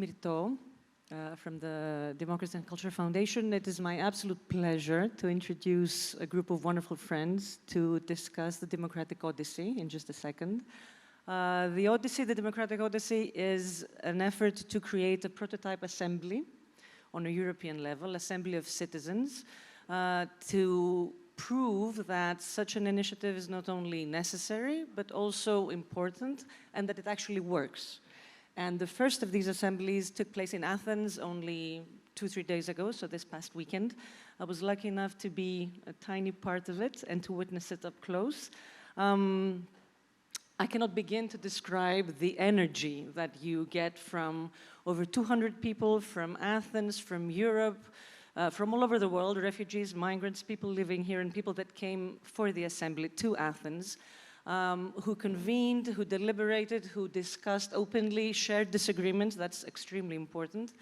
Myrto from the Democracy and Culture Foundation. It is my absolute pleasure to introduce a group of wonderful friends to discuss the Democratic Odyssey in just a second. The Odyssey, the Democratic Odyssey, is an effort to create a prototype assembly on a European level, assembly of citizens, to prove that such an initiative is not only necessary, but also important, and that it actually works. And the first of these assemblies took place in Athens only 2-3 days ago, so this past weekend. I was lucky enough to be a tiny part of it and to witness it up close. I cannot begin to describe the energy that you get from over 200 people from Athens, from Europe, from all over the world, refugees, migrants, people living here, and people that came for the assembly to Athens, who convened, who deliberated, who discussed openly, shared disagreements, that's extremely important,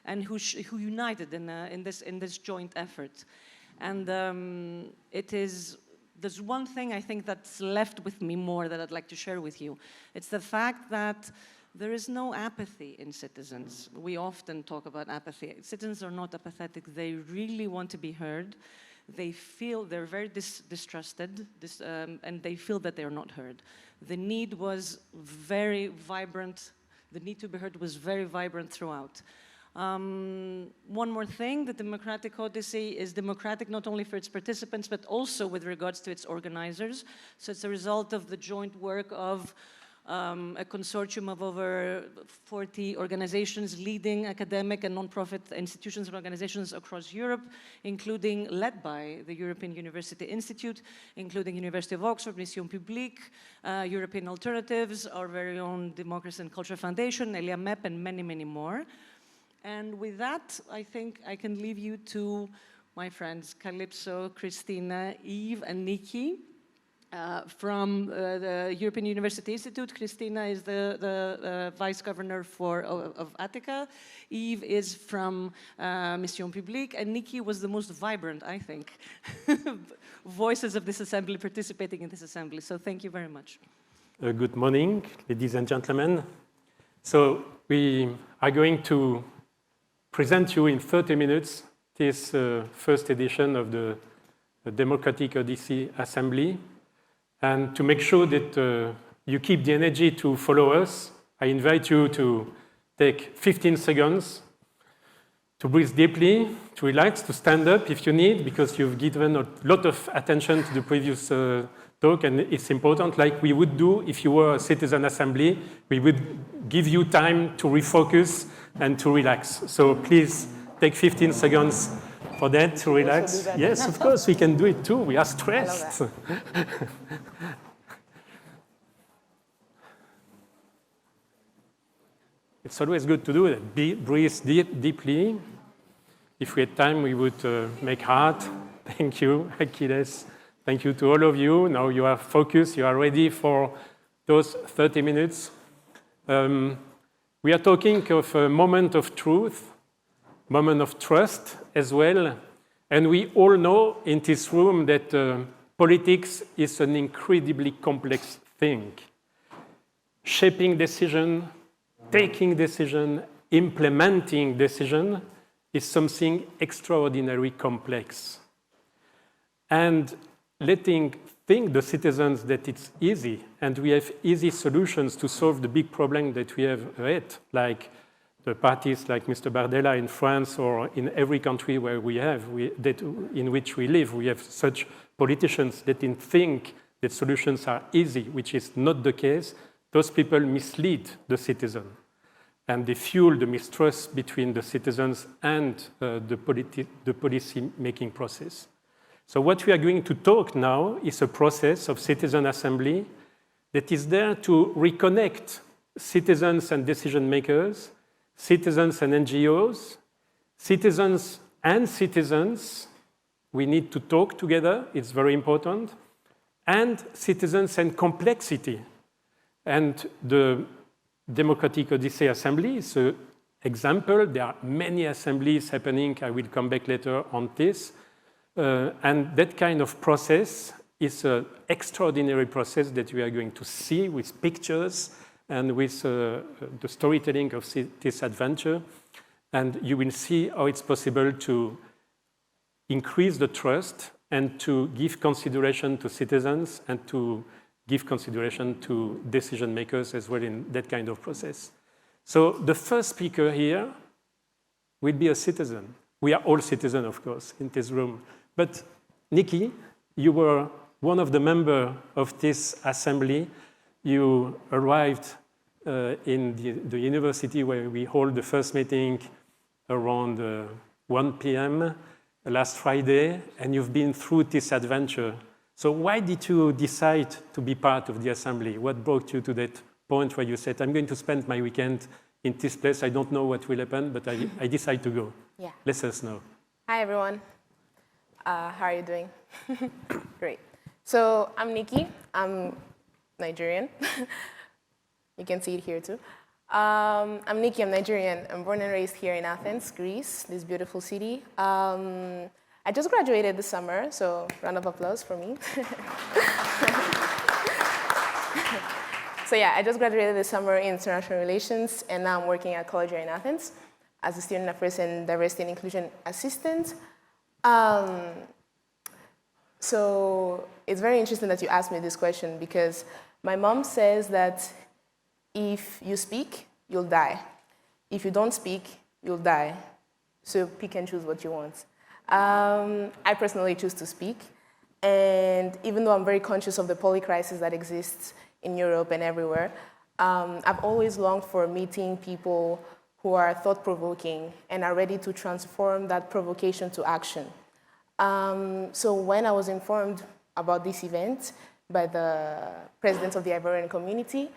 and who united in this joint effort. And there's one thing I think that's left with me more that I'd like to share with you. It's the fact that there is no apathy in citizens. We often talk about apathy. Citizens are not apathetic. They really want to be heard. They feel they're very distrusted, and they feel that they're not heard. The need was very vibrant. The need to be heard was very vibrant throughout. One more thing, the Democratic Odyssey is democratic not only for its participants, but also with regards to its organizers. So it's a result of the joint work of a consortium of over 40 organizations, leading academic and non-profit institutions and organizations across Europe, including, led by the European University Institute, including University of Oxford, Mission Publiques, European Alternatives, our very own Democracy and Culture Foundation, MEP, and many, many more. And with that, I think I can leave you to my friends Kalypso, Christina, Yves, and Niki. From the European University Institute, Christina is the Vice Governor of Attica. Yves is from Mission Publiques, and Niki was the most vibrant, I think, voices of this assembly participating in this assembly. So thank you very much. Good morning, ladies and gentlemen. So we are going to present you in 30 minutes this first edition of the Democratic Odyssey Assembly. And to make sure that you keep the energy to follow us, I invite you to take 15 seconds to breathe deeply, to relax, to stand up if you need, because you've given a lot of attention to the previous talk, and it's important, like we would do if you were a citizen assembly, we would give you time to refocus and to relax. So please take 15 seconds for that, to relax. Yes, of course, we can do it too. We are stressed. It's always good to do that. Breathe deeply. If we had time, we would make heart. Thank you, Achilles. Thank you to all of you. Now you are focused. You are ready for those 30 minutes. We are talking of a moment of truth, moment of trust as well. And we all know in this room that politics is an incredibly complex thing. Shaping decision, taking decision, implementing decision is something extraordinarily complex. And letting think the citizens that it's easy and we have easy solutions to solve the big problem that we have ahead, like the parties like Mr. Bardella in France or in every country where in which we live, we have such politicians that think that solutions are easy, which is not the case. Those people mislead the citizen, and they fuel the mistrust between the citizens and the policy-making process. So what we are going to talk now is a process of citizen assembly that is there to reconnect citizens and decision makers, citizens and NGOs, citizens and citizens. We need to talk together, it's very important, and citizens and complexity. And the Democratic Odyssey Assembly is an example. There are many assemblies happening. I will come back later on this. And that kind of process is an extraordinary process that we are going to see with pictures and with the storytelling of this adventure. And you will see how it's possible to increase the trust and to give consideration to citizens and to give consideration to decision makers as well in that kind of process. So the first speaker here will be a citizen. We are all citizens, of course, in this room. But Niki, you were one of the members of this assembly. You arrived in the university where we hold the first meeting around 1 p.m. last Friday, and you've been through this adventure. So why did you decide to be part of the assembly? What brought you to that point where you said, I'm going to spend my weekend in this place. I don't know what will happen, but I decide to go. Yeah. Let us know. Hi, everyone. How are you doing? Great. So I'm Niki. I'm Nigerian. You can see it here, too. I'm Niki. I'm Nigerian. I'm born and raised here in Athens, Greece, this beautiful city. I just graduated this summer, so round of applause for me. So yeah, I just graduated this summer in international relations, and now I'm working at college here in Athens as a student affairs and diversity and inclusion assistant. So it's very interesting that you asked me this question, because my mom says that if you speak, you'll die. If you don't speak, you'll die. So pick and choose what you want. I personally choose to speak. And even though I'm very conscious of the poly-crisis that exists in Europe and everywhere, I've always longed for meeting people who are thought-provoking and are ready to transform that provocation to action. So when I was informed about this event by the president of the Ivorian community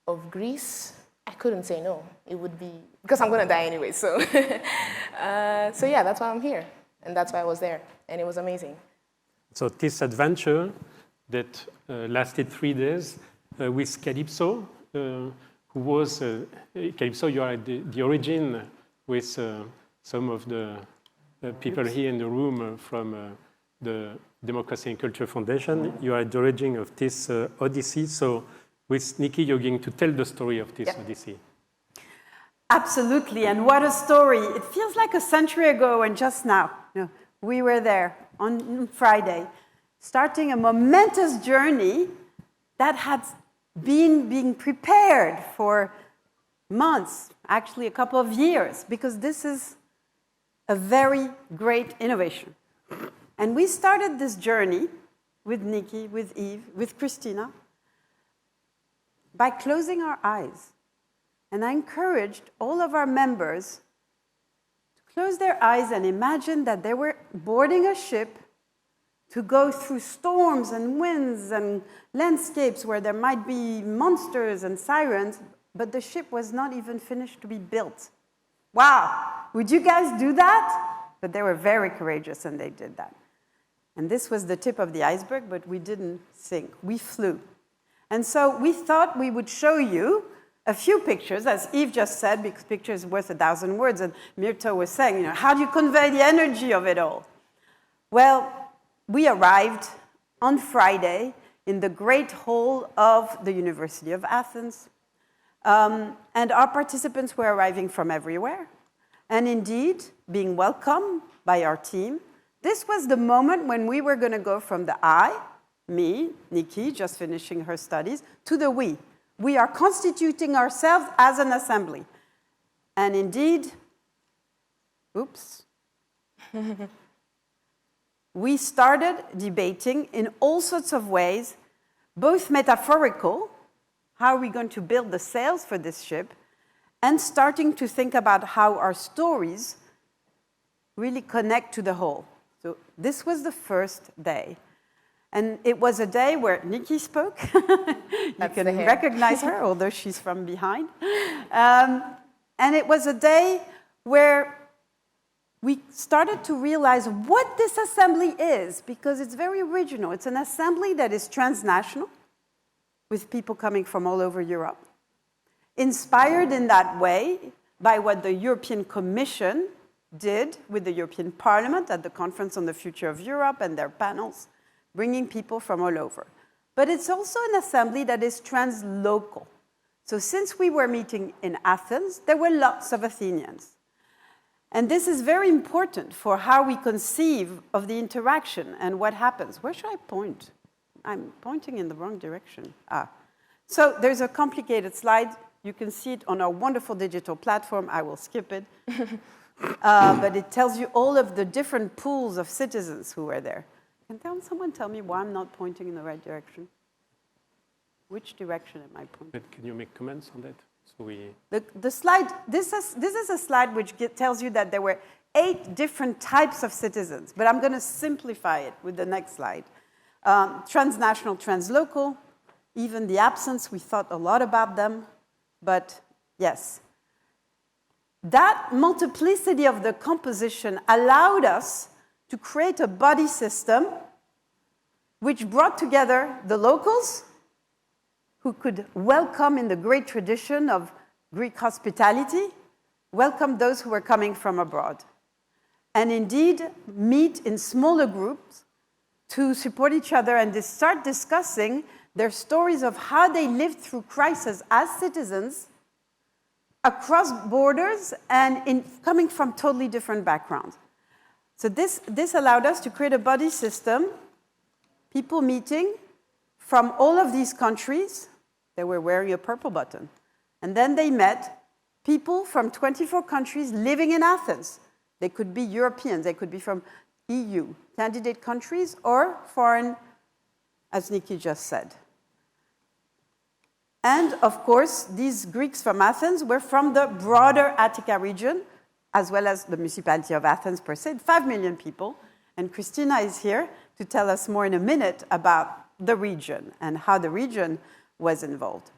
of Greece, I couldn't say no. It would be, because I'm gonna die anyway, so. So yeah, that's why I'm here. And that's why I was there, and it was amazing. So this adventure that lasted 3 days with Kalypso, who was, Kalypso, you are at the origin with some of the people here in the room from the Democracy and Culture Foundation. You are at the origin of this Odyssey. So with Niki, you're going to tell the story of this Odyssey. Absolutely, and what a story. It feels like a century ago and just now. We were there on Friday, starting a momentous journey that had been being prepared for months, actually a couple of years, because this is a very great innovation. And we started this journey with Niki, with Yves, with Christina, by closing our eyes. And I encouraged all of our members to close their eyes and imagine that they were boarding a ship to go through storms and winds and landscapes where there might be monsters and sirens, but the ship was not even finished to be built. Wow, would you guys do that? But they were very courageous and they did that. And this was the tip of the iceberg, but we didn't sink, we flew. And so we thought we would show you a few pictures, as Yves just said, because pictures are worth 1,000 words, and Myrto was saying, how do you convey the energy of it all? Well, we arrived on Friday in the great hall of the University of Athens, and our participants were arriving from everywhere, and indeed, being welcomed by our team. This was the moment when we were going to go from the I, me, Niki, just finishing her studies, to the we. We are constituting ourselves as an assembly. And indeed, we started debating in all sorts of ways, both metaphorical, how are we going to build the sails for this ship, and starting to think about how our stories really connect to the whole. So this was the first day. And it was a day where Niki spoke. You can recognize her, although she's from behind. And it was a day where we started to realize what this assembly is, because it's very original. It's an assembly that is transnational, with people coming from all over Europe. Inspired in that way by what the European Commission did with the European Parliament at the Conference on the Future of Europe and their panels, bringing people from all over. But it's also an assembly that is translocal. So since we were meeting in Athens, there were lots of Athenians. And this is very important for how we conceive of the interaction and what happens. Where should I point? I'm pointing in the wrong direction. So there's a complicated slide. You can see it on our wonderful digital platform. I will skip it. But it tells you all of the different pools of citizens who were there. Can someone tell me why I'm not pointing in the right direction? Which direction am I pointing? But can you make comments on that? So we... The slide, this is a slide which tells you that there were 8 different types of citizens, but I'm going to simplify it with the next slide. Transnational, translocal, even the absence, we thought a lot about them, but yes. That multiplicity of the composition allowed us to create a body system which brought together the locals, who could welcome in the great tradition of Greek hospitality, welcome those who were coming from abroad. And indeed, meet in smaller groups to support each other and start discussing their stories of how they lived through crisis as citizens across borders and coming from totally different backgrounds. So this allowed us to create a body system, people meeting from all of these countries. They were wearing a purple button. And then they met people from 24 countries living in Athens. They could be Europeans, they could be from EU, candidate countries, or foreign, as Niki just said. And of course, these Greeks from Athens were from the broader Attica region, as well as the municipality of Athens per se, 5 million people. And Christina is here to tell us more in a minute about the region and how the region was involved.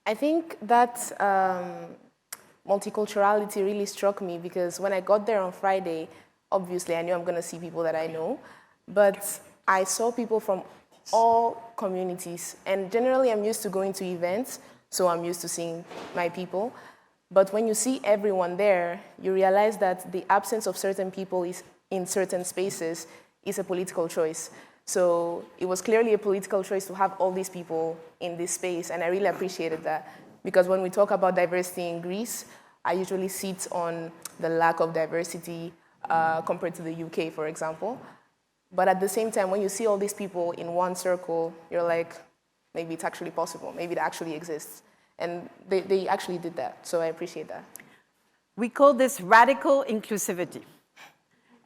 I think that multiculturality really struck me because when I got there on Friday, obviously I knew I'm going to see people that I know, but I saw people from all communities. And generally I'm used to going to events, so I'm used to seeing my people. But when you see everyone there, you realize that the absence of certain people in certain spaces is a political choice. So it was clearly a political choice to have all these people in this space, and I really appreciated that. Because when we talk about diversity in Greece, I usually sit on the lack of diversity compared to the UK, for example. But at the same time, when you see all these people in one circle, you're like, maybe it's actually possible, maybe it actually exists. And they actually did that, so I appreciate that. We call this radical inclusivity.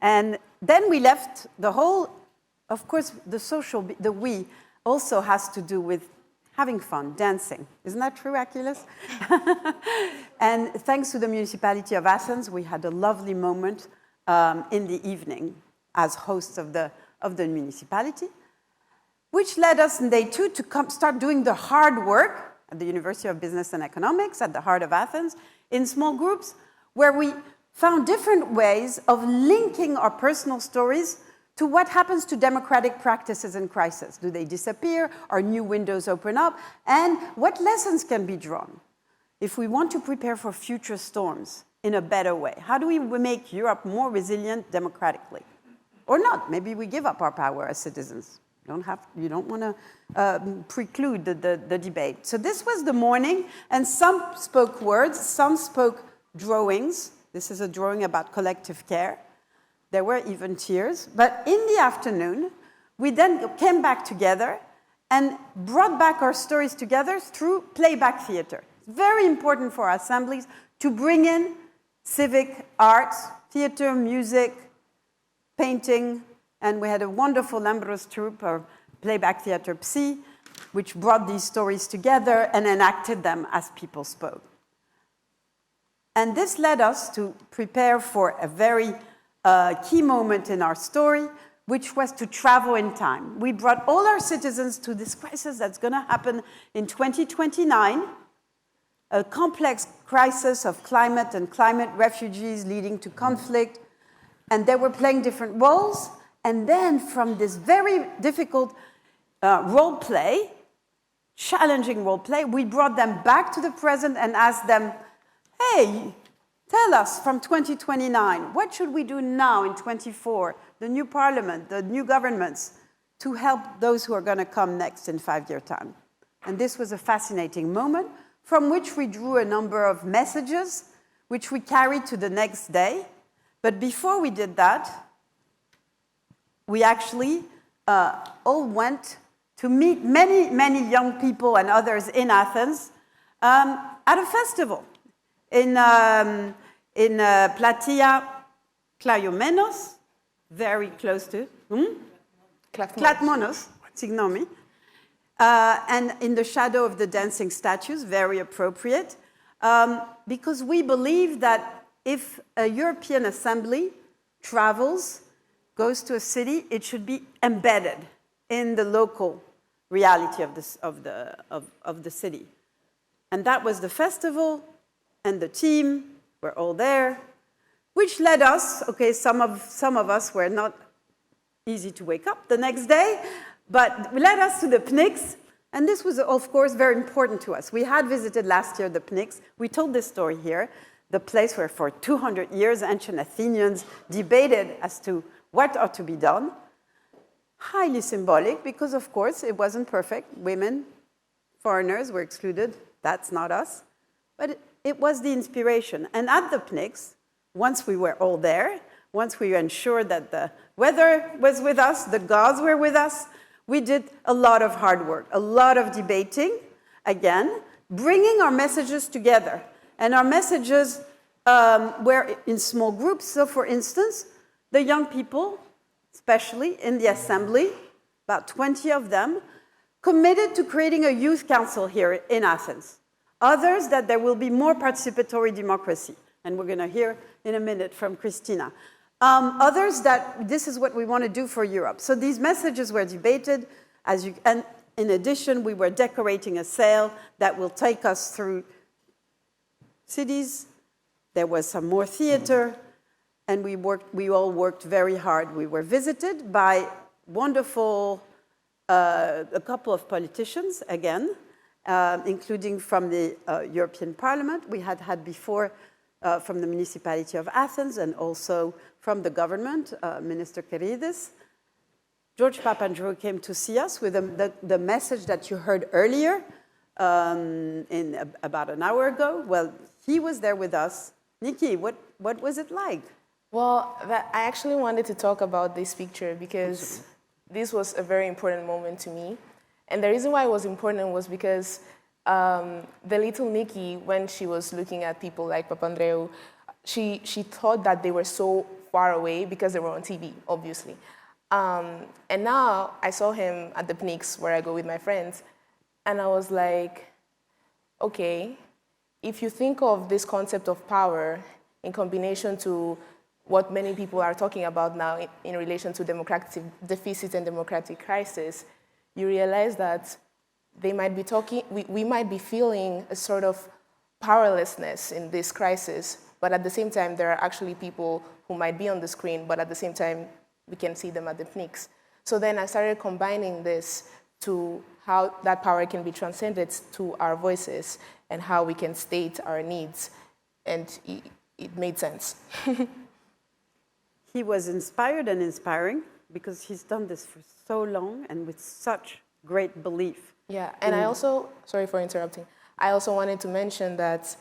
And then we left the whole, of course, the we also has to do with having fun, dancing. Isn't that true, Achilles? And thanks to the municipality of Athens, we had a lovely moment in the evening as hosts of the municipality, which led us in day 2 to start doing the hard work at the University of Business and Economics, at the heart of Athens, in small groups, where we found different ways of linking our personal stories to what happens to democratic practices in crisis. Do they disappear? Are new windows open up? And what lessons can be drawn if we want to prepare for future storms in a better way? How do we make Europe more resilient democratically? Or not? Maybe we give up our power as citizens. You don't want to preclude the debate. So this was the morning, and some spoke words, some spoke drawings. This is a drawing about collective care. There were even tears. But in the afternoon, we then came back together and brought back our stories together through playback theater. It's very important for our assemblies to bring in civic arts, theater, music, painting, and we had a wonderful Lambros troupe, or playback theater Psy, which brought these stories together and enacted them as people spoke. And this led us to prepare for a very key moment in our story, which was to travel in time. We brought all our citizens to this crisis that's going to happen in 2029, a complex crisis of climate and climate refugees leading to conflict, and they were playing different roles. And then from this very difficult role play, challenging role play, we brought them back to the present and asked them, hey, tell us from 2029, what should we do now in 24, the new parliament, the new governments, to help those who are going to come next in 5-year time? And this was a fascinating moment from which we drew a number of messages, which we carried to the next day. But before we did that, we actually all went to meet many, many young people and others in Athens at a festival in Platia Klaiomenos, very close to Klatmonos, Signomi, and in the shadow of the dancing statues, very appropriate, because we believe that if a European assembly travels, goes to a city, it should be embedded in the local reality of the city. And that was the festival, and the team were all there, which led us, okay, some of us were not easy to wake up the next day, but led us to the Publiques, and this was, of course, very important to us. We had visited last year the Publiques. We told this story here, the place where for 200 years ancient Athenians debated as to what ought to be done. Highly symbolic, because, of course, it wasn't perfect. Women, foreigners were excluded. That's not us. But it was the inspiration. And at the Publiques, once we were all there, once we ensured that the weather was with us, the gods were with us, we did a lot of hard work, a lot of debating, again, bringing our messages together. And our messages were in small groups. So, for instance, the young people, especially in the assembly, about 20 of them, committed to creating a youth council here in Athens. Others that there will be more participatory democracy. And we're going to hear in a minute from Christina. Others that this is what we want to do for Europe. So these messages were debated, and in addition, we were decorating a sail that will take us through cities. There was some more theater, and we all worked very hard. We were visited by wonderful, a couple of politicians, again, including from the European Parliament. We had before from the municipality of Athens and also from the government, Minister Nicolaidis. George Papandreou came to see us with the message that you heard earlier about an hour ago. Well, he was there with us. Niki, what was it like? Well, I actually wanted to talk about this picture because this was a very important moment to me. And the reason why it was important was because the little Niki, when she was looking at people like Papandreou, she thought that they were so far away because they were on TV, obviously. And now I saw him at the Publiques where I go with my friends, and I was like, okay, if you think of this concept of power in combination to what many people are talking about now in relation to democratic deficit and democratic crisis, you realize that they might be we might be feeling a sort of powerlessness in this crisis, but at the same time, there are actually people who might be on the screen, but at the same time, we can see them at the Publiques. So then I started combining this to how that power can be transcended to our voices and how we can state our needs. And it made sense. He was inspired and inspiring because he's done this for so long and with such great belief. Yeah, and I also, sorry for interrupting, I also wanted to mention that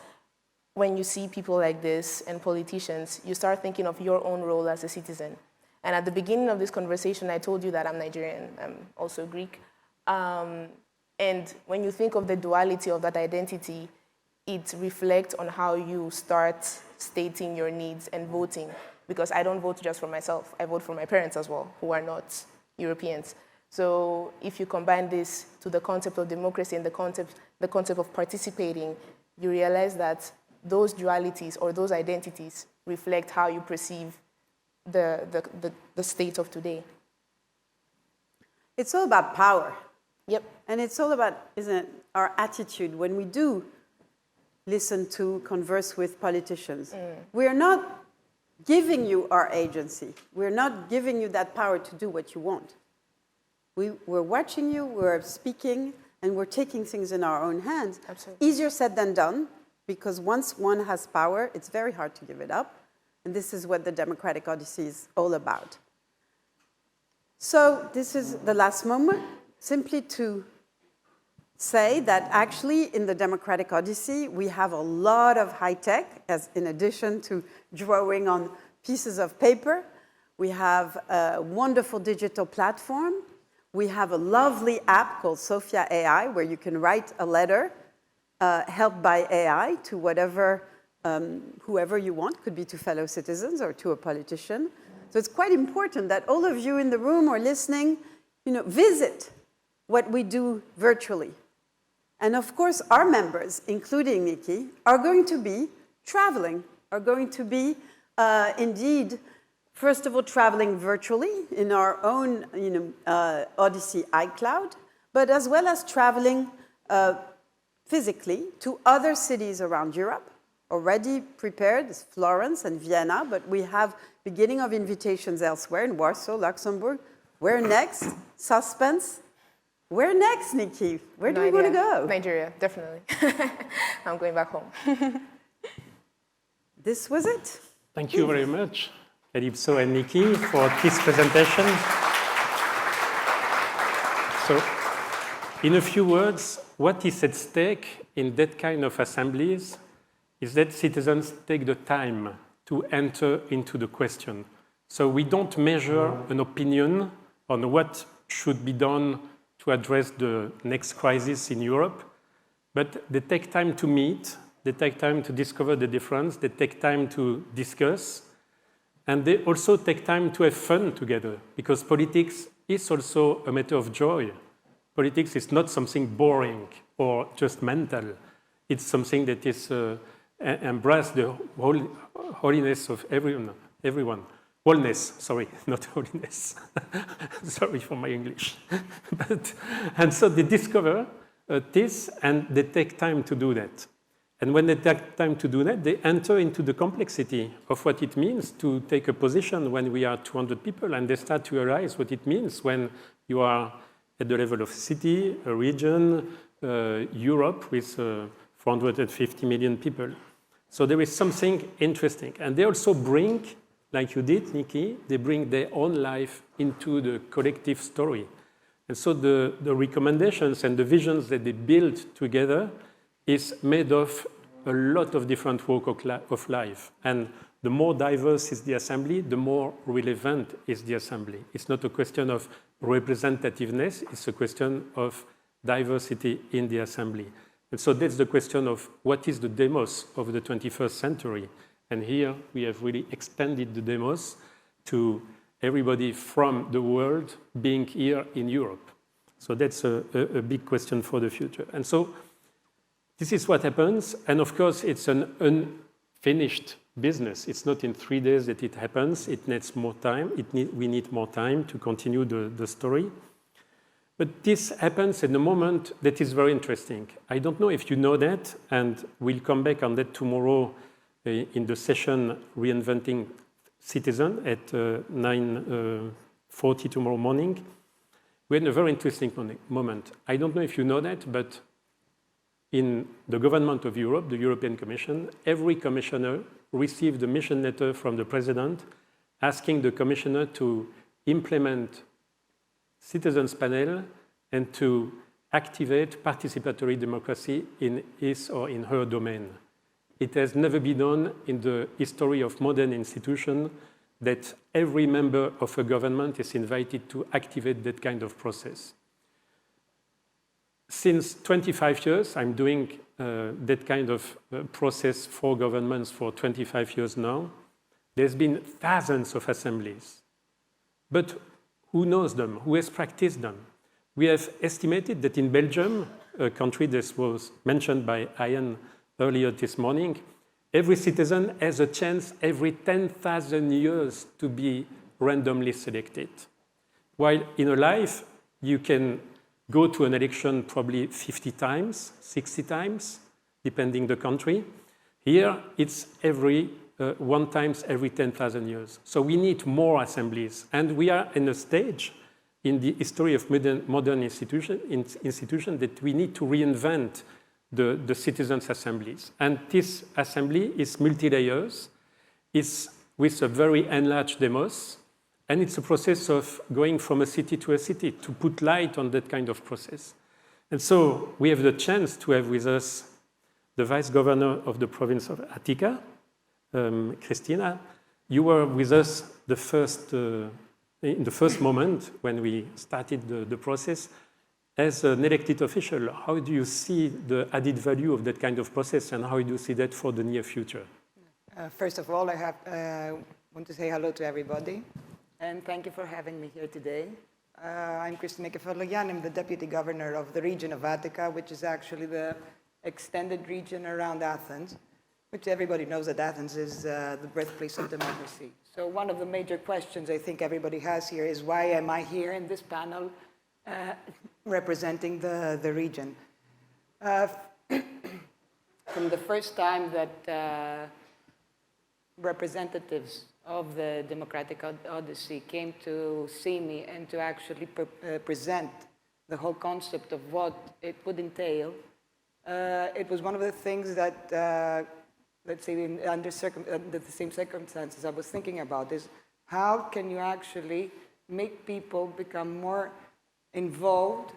when you see people like this and politicians, you start thinking of your own role as a citizen. And at the beginning of this conversation, I told you that I'm Nigerian, I'm also Greek. And when you think of the duality of that identity, it reflects on how you start stating your needs and voting. Because I don't vote just for myself, I vote for my parents as well, who are not Europeans. So if you combine this to the concept of democracy and the concept of participating, you realize that those dualities or those identities reflect how you perceive the state of today. It's all about power. Yep. And it's all about, isn't it, our attitude when we do listen to, converse with politicians. We're not giving you our agency. We're not giving you that power to do what you want. We're watching you, we're speaking, and we're taking things in our own hands. Absolutely. Easier said than done, because once one has power, it's very hard to give it up. And this is what the Democratic Odyssey is all about. So this is the last moment, simply to say that actually in the Democratic Odyssey, we have a lot of high tech, as in addition to drawing on pieces of paper. We have a wonderful digital platform. We have a lovely app called Sophia AI, where you can write a letter helped by AI to whoever you want, could be to fellow citizens or to a politician. So it's quite important that all of you in the room or listening, visit what we do virtually. And of course, our members, including Niki, are going to be traveling, are going to be indeed, first of all, traveling virtually in our own Odyssey iCloud, but as well as traveling physically to other cities around Europe. Already prepared is Florence and Vienna, but we have beginning of invitations elsewhere in Warsaw, Luxembourg. Where next? Suspense. Where next, Niki? Where do we want to go? Nigeria, definitely. I'm going back home. This was it. Thank you very much, Kalypso and Niki, for this presentation. So, in a few words, what is at stake in that kind of assemblies is that citizens take the time to enter into the question. So we don't measure an opinion on what should be done to address the next crisis in Europe, but they take time to meet, they take time to discover the difference, they take time to discuss, and they also take time to have fun together, because politics is also a matter of joy. Politics is not something boring or just mental. It's something that is embrace the holiness of everyone. Wholeness, sorry, not holiness. Sorry for my English. And so they discover this, and they take time to do that. And when they take time to do that, they enter into the complexity of what it means to take a position when we are 200 people, and they start to realize what it means when you are at the level of a city, a region, Europe with 450 million people. So there is something interesting. And they also bring, like you did, Niki, they bring their own life into the collective story. And so the recommendations and the visions that they build together is made of a lot of different walk of life. And the more diverse is the assembly, the more relevant is the assembly. It's not a question of representativeness, it's a question of diversity in the assembly. And so that's the question of what is the demos of the 21st century. And here we have really expanded the demos to everybody from the world being here in Europe. So that's a big question for the future. And so this is what happens. And of course, it's an unfinished business. It's not in 3 days that it happens. It needs more time. We need more time to continue the story. But this happens at a moment that is very interesting. I don't know if you know that, and we'll come back on that tomorrow in the session Reinventing Citizen at 9:40 tomorrow morning. We had a very interesting moment. I don't know if you know that, but in the government of Europe, the European Commission, every commissioner received a mission letter from the president asking the commissioner to implement citizens panel and to activate participatory democracy in his or in her domain. It has never been done in the history of modern institutions that every member of a government is invited to activate that kind of process. Since 25 years, I'm doing that kind of process for governments for 25 years now. There's been thousands of assemblies. But who knows them? Who has practiced them? We have estimated that in Belgium, a country that was mentioned by Ian earlier this morning, every citizen has a chance every 10,000 years to be randomly selected. While in a life, you can go to an election probably 50 times, 60 times, depending the country. Here, it's one times every 10,000 years. So we need more assemblies. And we are in a stage in the history of modern institution that we need to reinvent the citizens' assemblies. And this assembly is multi-layers. It's with a very enlarged demos. And it's a process of going from a city to a city to put light on that kind of process. And so we have the chance to have with us the Vice Governor of the province of Attica, Christina. You were with us in the first moment when we started the process. As an elected official, how do you see the added value of that kind of process, and how do you see that for the near future? First of all, I want to say hello to everybody, and thank you for having me here today. I'm Christina Kefalogianni. I'm the Deputy Governor of the region of Attica, which is actually the extended region around Athens, which everybody knows that Athens is the birthplace of democracy. So one of the major questions I think everybody has here is, why am I here in this panel representing the region? From the first time that representatives of the Democratic Odyssey came to see me and to actually present the whole concept of what it would entail, it was one of the things that, let's say, under the same circumstances I was thinking about is, how can you actually make people become more involved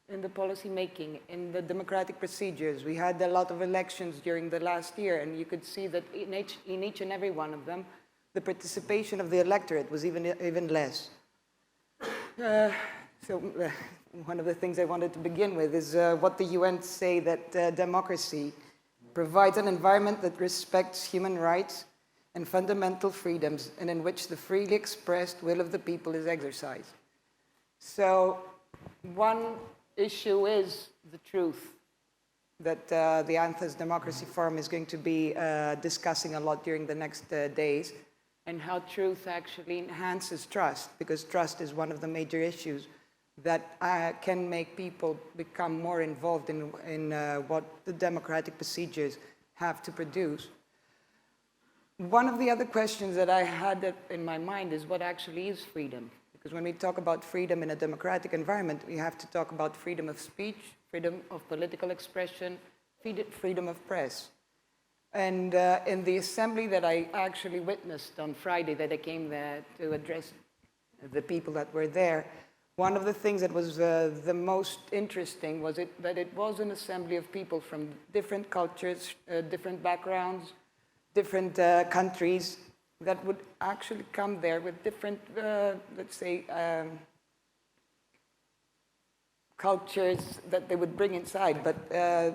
in the policy making, in the democratic procedures? We had a lot of elections during the last year, and you could see that in each and every one of them, the participation of the electorate was even less. One of the things I wanted to begin with is what the UN say, that democracy provides an environment that respects human rights and fundamental freedoms, and in which the freely expressed will of the people is exercised. So one issue is the truth that the Athens Democracy Forum is going to be discussing a lot during the next days, and how truth actually enhances trust, because trust is one of the major issues that can make people become more involved in what the democratic procedures have to produce. One of the other questions that I had in my mind is, what actually is freedom? Because when we talk about freedom in a democratic environment, we have to talk about freedom of speech, freedom of political expression, freedom of press. And in the assembly that I actually witnessed on Friday, that I came there to address the people that were there, one of the things that was the most interesting was that it was an assembly of people from different cultures, different backgrounds, different countries, that would actually come there with different, let's say, cultures that they would bring inside. But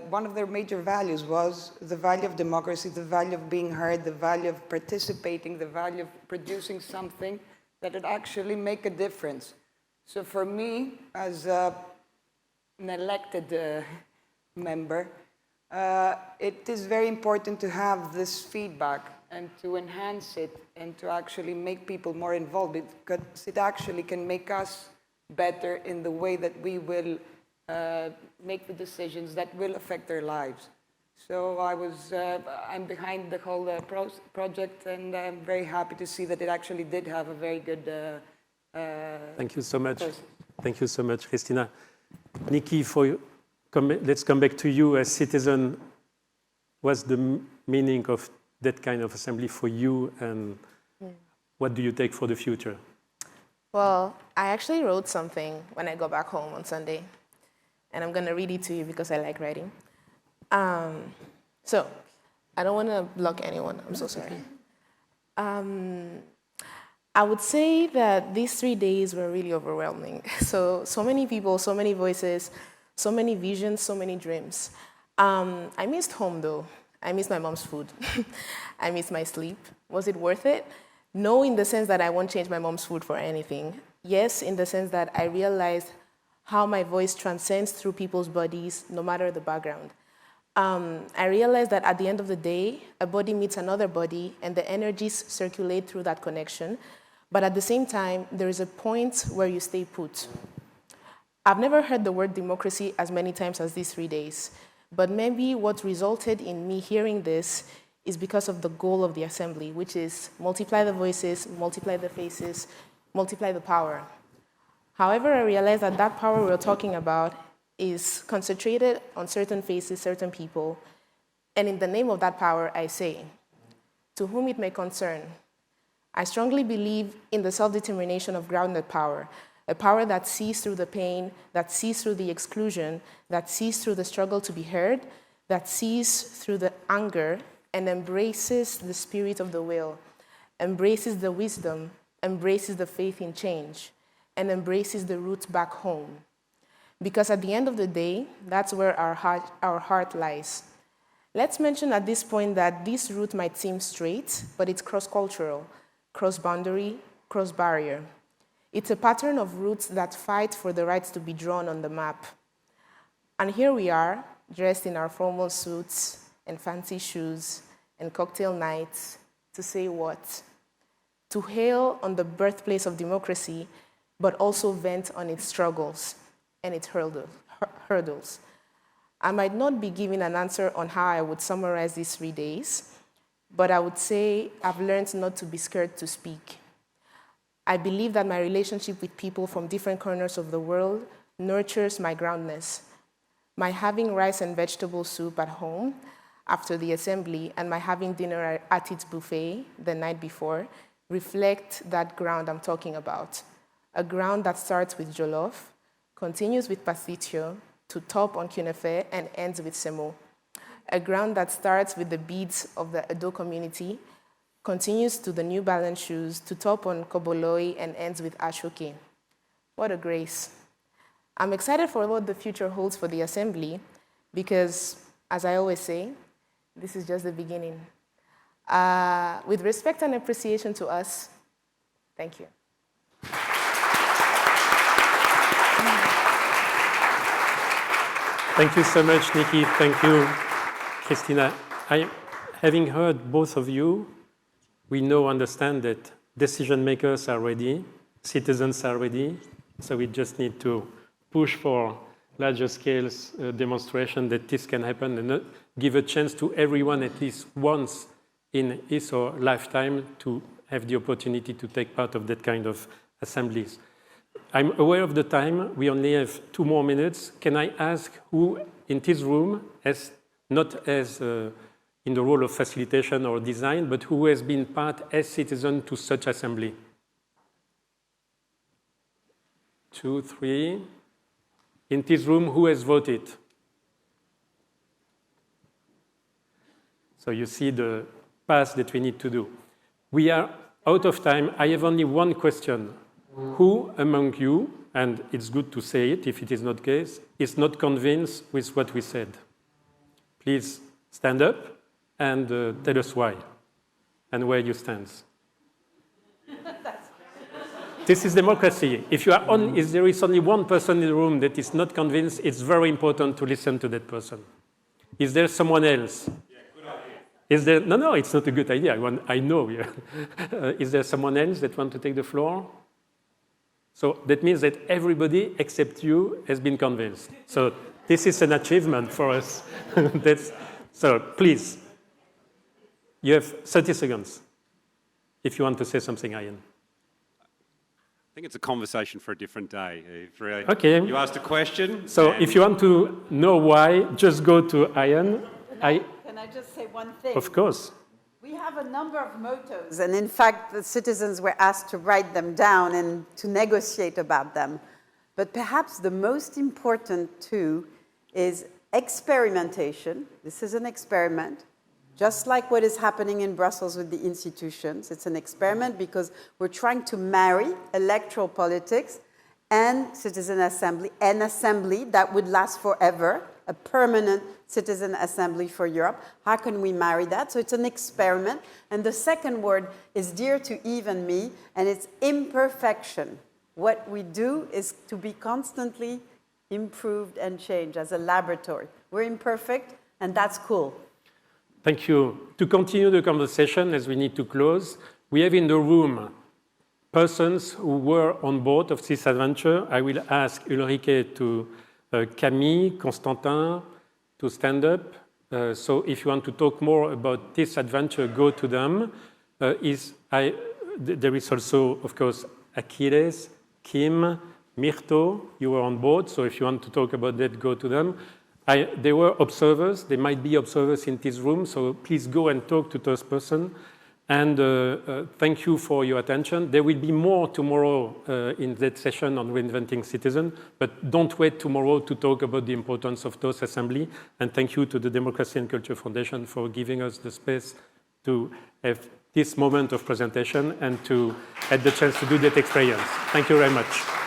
one of their major values was the value of democracy, the value of being heard, the value of participating, the value of producing something that would actually make a difference. So for me, as an elected member, it is very important to have this feedback and to enhance it and to actually make people more involved, because it actually can make us better in the way that we will make the decisions that will affect their lives. So I'm behind the whole project, and I'm very happy to see that it actually did have a very good Thank you so much. process. Thank you so much, Christina. Niki, let's come back to you as citizen. What's the meaning of that kind of assembly for you, and what do you take for the future? Well, I actually wrote something when I go back home on Sunday, and I'm going to read it to you because I like writing. So, I don't want to block anyone. I'm so sorry. I would say that these 3 days were really overwhelming. So many people, so many voices, so many visions, so many dreams. I missed home, though. I missed my mom's food. I missed my sleep. Was it worth it? No, in the sense that I won't change my mom's food for anything. Yes, in the sense that I realized how my voice transcends through people's bodies, no matter the background. I realized that at the end of the day, a body meets another body, and the energies circulate through that connection. But at the same time, there is a point where you stay put. I've never heard the word democracy as many times as these 3 days. But maybe what resulted in me hearing this is because of the goal of the assembly, which is multiply the voices, multiply the faces, multiply the power. However, I realized that that power we're talking about is concentrated on certain faces, certain people. And in the name of that power, I say, to whom it may concern, I strongly believe in the self-determination of grounded power, a power that sees through the pain, that sees through the exclusion, that sees through the struggle to be heard, that sees through the anger and embraces the spirit of the will, embraces the wisdom, embraces the faith in change, and embraces the roots back home. Because at the end of the day, that's where our heart lies. Let's mention at this point that this route might seem straight, but it's cross-cultural, cross-boundary, cross-barrier. It's a pattern of routes that fight for the rights to be drawn on the map. And here we are, dressed in our formal suits and fancy shoes and cocktail nights, to say what? To hail on the birthplace of democracy, but also vent on its struggles and its hurdles. I might not be giving an answer on how I would summarize these 3 days, but I would say I've learned not to be scared to speak. I believe that my relationship with people from different corners of the world nurtures my groundness. My having rice and vegetable soup at home after the assembly and my having dinner at its buffet the night before reflect that ground I'm talking about. A ground that starts with jollof, continues with pasticcio, to top on kunefe, and ends with semo. A ground that starts with the beads of the Edo community, continues to the New Balance shoes, to top on koboloi, and ends with ashoke. What a grace. I'm excited for what the future holds for the assembly, because, as I always say, this is just the beginning. With respect and appreciation to us, thank you. Thank you so much, Niki. Thank you, Christina. Having heard both of you, we now understand that decision makers are ready, citizens are ready, so we just need to push for larger scales demonstration that this can happen and give a chance to everyone at least once in his or lifetime to have the opportunity to take part of that kind of assemblies. I'm aware of the time. We only have 2 more minutes. Can I ask who in this room, not as in the role of facilitation or design, but who has been part as citizen to such assembly? 2, 3. In this room, who has voted? So you see the path that we need to do. We are out of time. I have only one question. Who among you, and it's good to say it if it is not the case, is not convinced with what we said? Please stand up and tell us why and where you stand. This is democracy. If there is only one person in the room that is not convinced, it's very important to listen to that person. Is there someone else? Yeah, good idea. Is there? No, it's not a good idea. I know. Yeah. Is there someone else that wants to take the floor? So that means that everybody except you has been convinced. So this is an achievement for us. So please, you have 30 seconds if you want to say something, Ian. I think it's a conversation for a different day. Okay. You asked a question. So if you want to know why, just go to Ian. Can I just say one thing? Of course. We have a number of mottos, and in fact, the citizens were asked to write them down and to negotiate about them. But perhaps the most important, too, is experimentation. This is an experiment, just like what is happening in Brussels with the institutions. It's an experiment because we're trying to marry electoral politics and citizen assembly, an assembly that would last forever, a permanent citizen assembly for Europe. How can we marry that? So it's an experiment. And the second word is dear to Yves and me, and it's imperfection. What we do is to be constantly improved and changed as a laboratory. We're imperfect, and that's cool. Thank you. To continue the conversation, as we need to close, we have in the room persons who were on board of this adventure. I will ask Ulrike to Camille, Constantin, to stand up. So if you want to talk more about this adventure, go to them. There is also, of course, Achilles, Kim, Myrto, you were on board. So if you want to talk about that, go to them. They were observers. There might be observers in this room. So please go and talk to those persons. And thank you for your attention. There will be more tomorrow in that session on reinventing citizen, but don't wait tomorrow to talk about the importance of those assembly. And thank you to the Democracy and Culture Foundation for giving us the space to have this moment of presentation and to have the chance to do that experience. Thank you very much.